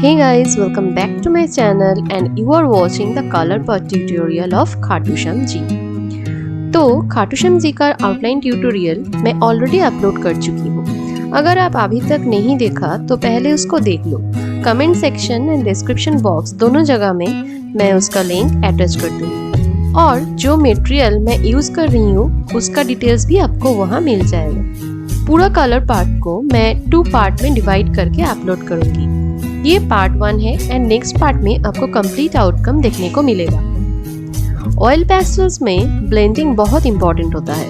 Hey guys, welcome back to my channel and you are watching the color pot tutorial of Khatu Shyam जी। तो खाटू श्याम जी का outline tutorial मैं already upload कर चुकी हूँ। अगर आप अभी तक नहीं देखा तो पहले उसको देख लो। Comment section and description box दोनों जगह में मैं उसका लिंक अटैच कर दूँगी और जो मटेरियल मैं यूज़ कर रही हूँ उसका डिटेल्स भी आपको वहाँ मिल जाएगा। पूरा कलर पार्ट को मैं 2 पार्ट में डिवाइड करके अपलोड करूँगी। ये पार्ट 1 है एंड नेक्स्ट पार्ट में आपको कंप्लीट आउटकम देखने को मिलेगा। ऑयल पेस्टल्स में ब्लेंडिंग बहुत इंपॉर्टेंट होता है।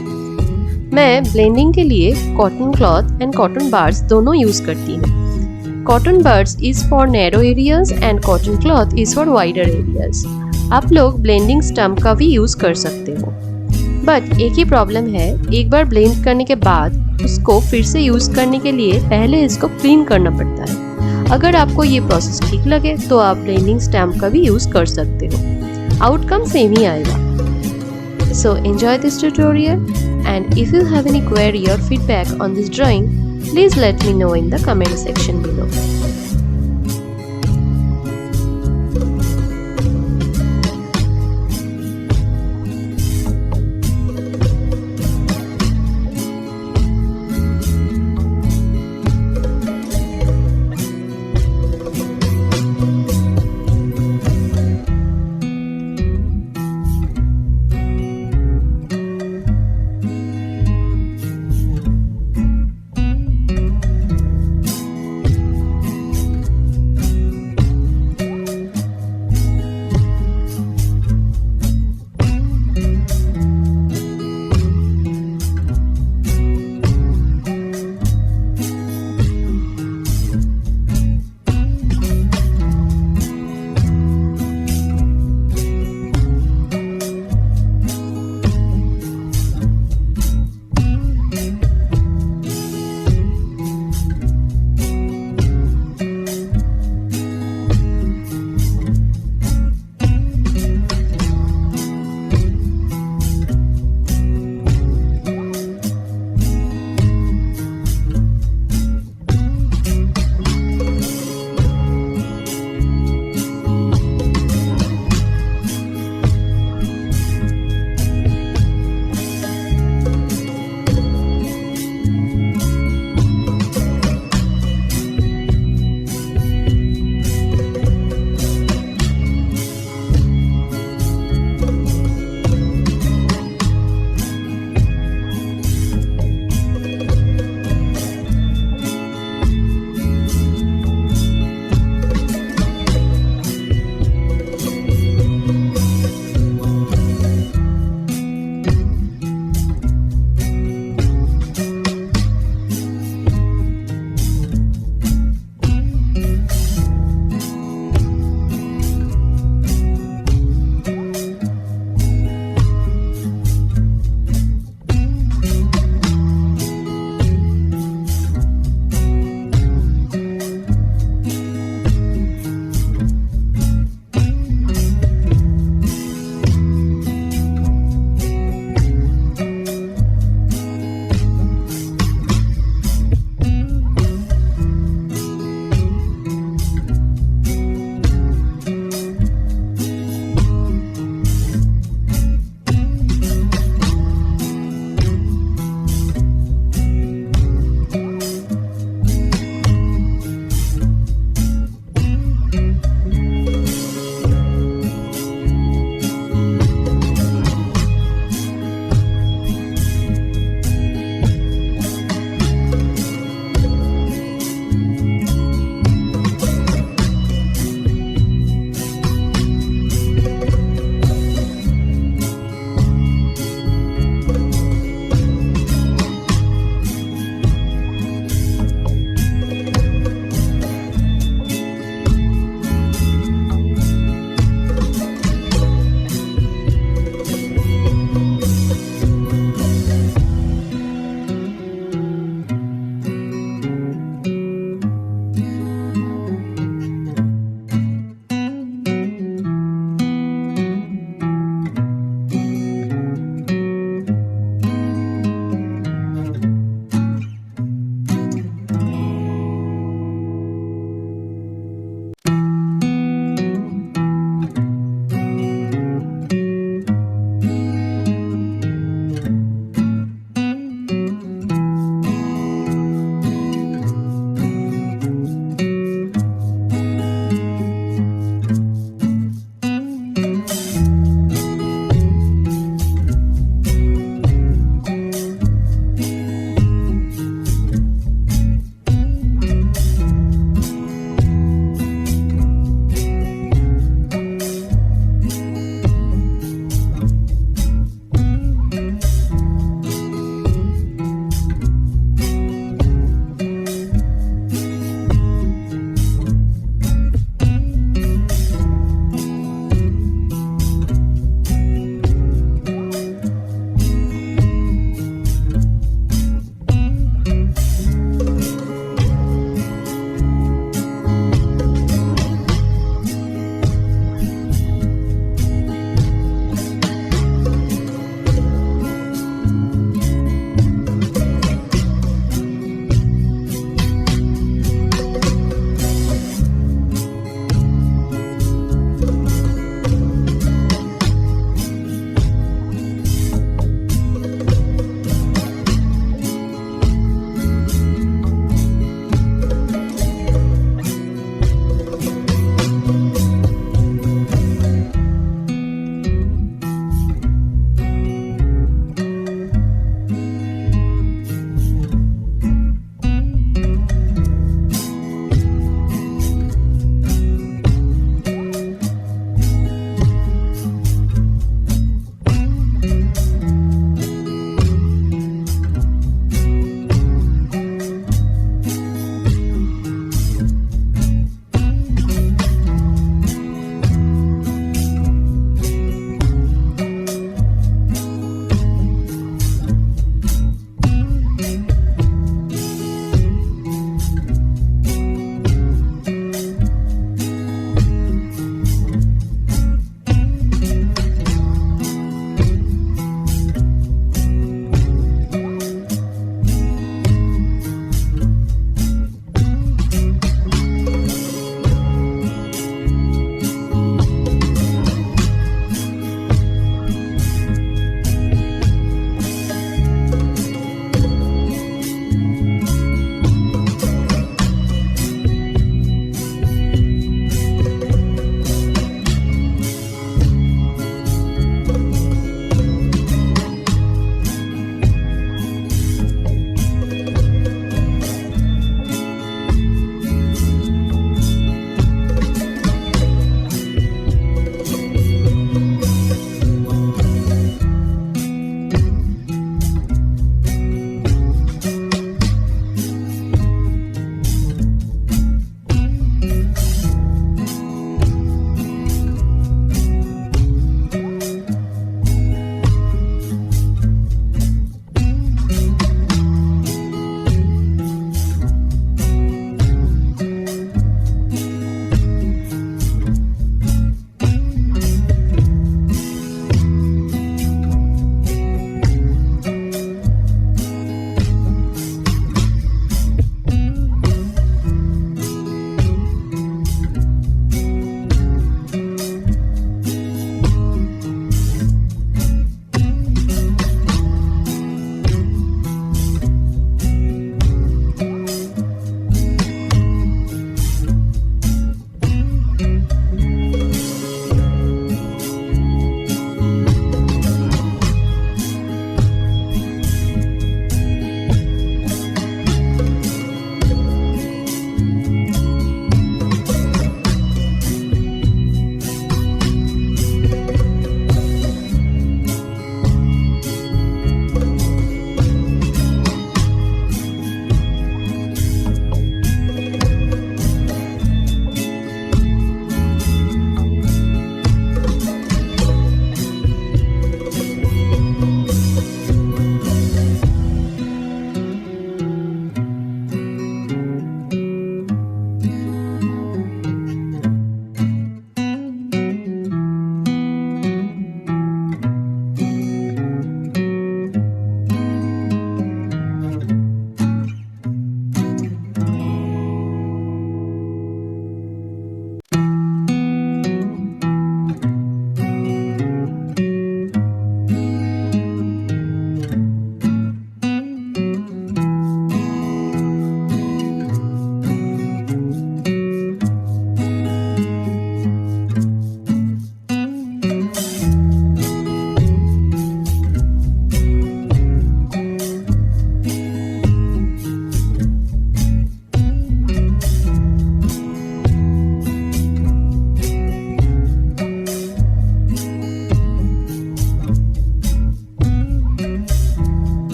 मैं ब्लेंडिंग के लिए cotton cloth and cotton bars दोनों यूज करती हूँ। Cotton bars is for narrow areas and cotton cloth is for wider areas. आप लोग ब्लेंडिंग स्टम्प का भी यूज कर सकते हो, बट एक ही प्रॉब्लम है, एक बार ब्लेंड करने के बाद उसको फिर से यूज करने के लिए पहले इसको क्लीन करना पड़ता है। अगर आपको ये प्रोसेस ठीक लगे तो आप ब्लेंडिंग स्टैम्प का भी यूज कर सकते हो, आउटकम सेम ही आएगा। So enjoy this tutorial and if you have any query और feedback on this drawing please let me know in the comment section below.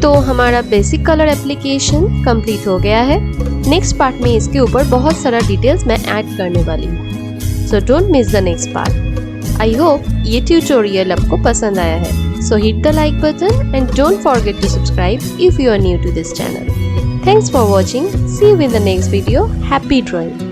तो हमारा बेसिक कलर एप्लीकेशन कंप्लीट हो गया है। नेक्स्ट पार्ट में इसके ऊपर बहुत सारा डिटेल्स मैं ऐड करने वाली हूँ, so don't miss the next part. I hope ये ट्यूटोरियल आपको पसंद आया है, so hit the like button and don't forget to subscribe if you are new to this channel. Thanks for watching. See you in the next video. Happy drawing!